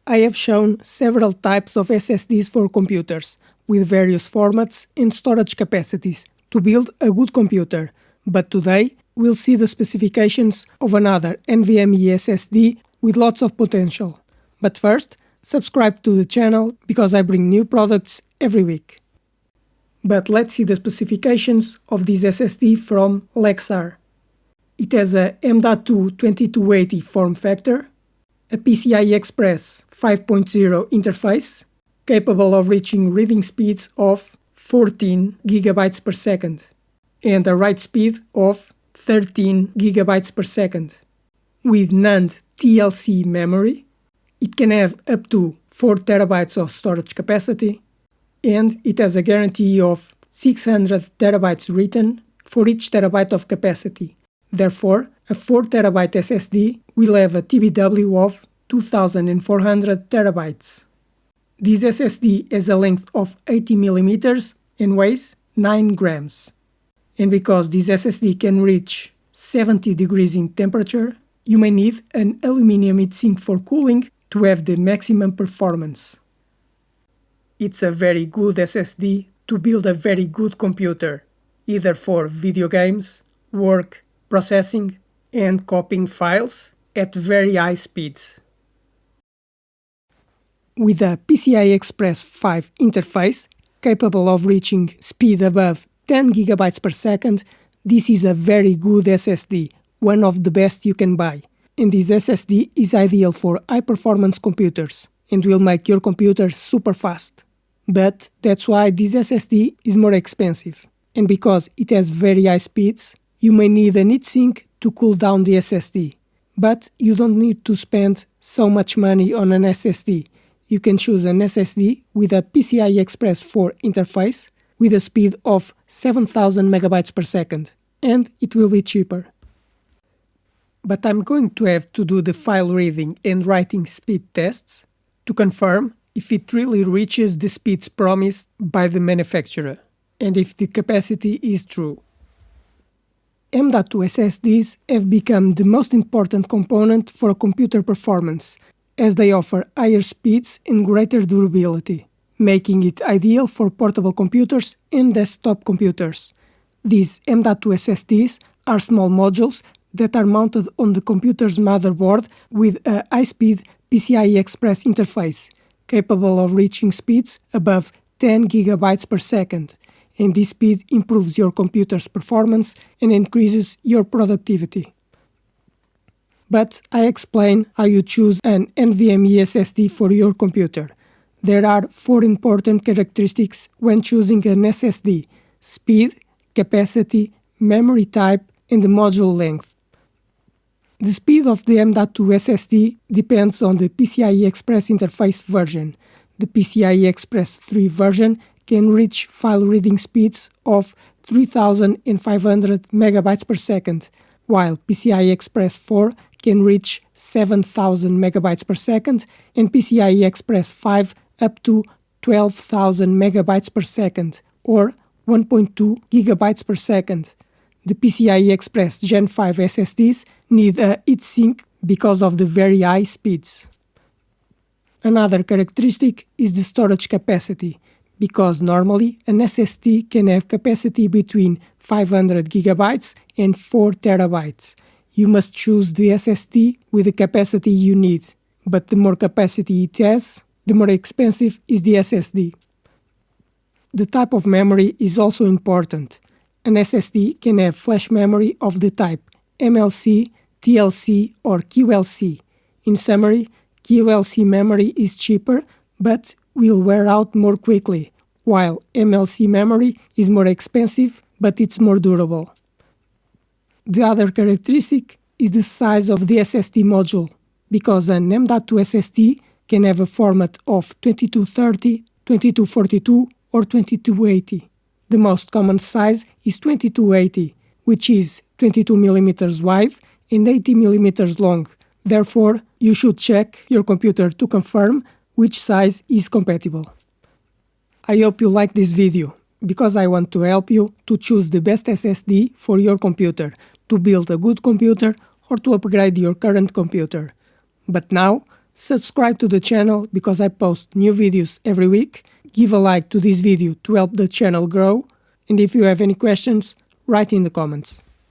I have shown several types of SSDs for computers, with various formats and storage capacities, to build a good computer. But today, we'll see the specifications of another NVMe SSD with lots of potential. But first, subscribe to the channel because I bring new products every week. But let's see the specifications of this SSD from Lexar. It has a M.2 2280 form factor, a PCIe Express 5.0 interface, capable of reaching reading speeds of 14 GB per second, and a write speed of 13 GB per second. With NAND TLC memory, it can have up to 4 TB of storage capacity, and it has a guarantee of 600 TB written for each terabyte of capacity. Therefore, a 4 TB SSD will have a TBW of 2400 TB. This SSD has a length of 80 mm and weighs 9 grams. And because this SSD can reach 70 degrees in temperature, you may need an aluminum heatsink for cooling to have the maximum performance. It's a very good SSD to build a very good computer, either for video games, work, processing, and copying files at very high speeds. With a PCI Express 5 interface, capable of reaching speed above 10 GB per second, this is a very good SSD, one of the best you can buy. And this SSD is ideal for high-performance computers, and will make your computer super fast. But that's why this SSD is more expensive. And because it has very high speeds, you may need an heatsink to cool down the SSD. But you don't need to spend so much money on an SSD. You can choose an SSD with a PCI Express 4 interface with a speed of 7000 MB per second, and it will be cheaper. But I'm going to have to do the file reading and writing speed tests to confirm if it really reaches the speeds promised by the manufacturer, and if the capacity is true. M.2 SSDs have become the most important component for computer performance, as they offer higher speeds and greater durability, making it ideal for portable computers and desktop computers. These M.2 SSDs are small modules that are mounted on the computer's motherboard with a high-speed PCI Express interface, capable of reaching speeds above 10 GB per second, and this speed improves your computer's performance and increases your productivity. But I explain how you choose an NVMe SSD for your computer. There are 4 important characteristics when choosing an SSD: speed, capacity, memory type, and the module length. The speed of the M.2 SSD depends on the PCIe Express interface version. The PCIe Express 3 version can reach file reading speeds of 3500 MB per second, while PCIe Express 4 can reach 7000 MB per second and PCIe Express 5 up to 12,000 MB per second, or 1.2 GB per second. The PCIe Express Gen 5 SSDs need a heatsink because of the very high speeds. Another characteristic is the storage capacity, because normally an SSD can have capacity between 500 GB and 4 TB. You must choose the SSD with the capacity you need, but the more capacity it has, the more expensive is the SSD. The type of memory is also important. An SSD can have flash memory of the type MLC, TLC, or QLC. In summary, QLC memory is cheaper, but will wear out more quickly, while MLC memory is more expensive, but it's more durable. The other characteristic is the size of the SSD module, because an M.2 SSD can have a format of 2230, 2242, or 2280. The most common size is 2280, which is 22 mm wide and 80 mm long. Therefore, you should check your computer to confirm which size is compatible. I hope you like this video, because I want to help you to choose the best SSD for your computer, to build a good computer or to upgrade your current computer. But now, Subscribe to the channel because I post new videos every week. Give a like to this video to help the channel grow. And if you have any questions, write in the comments.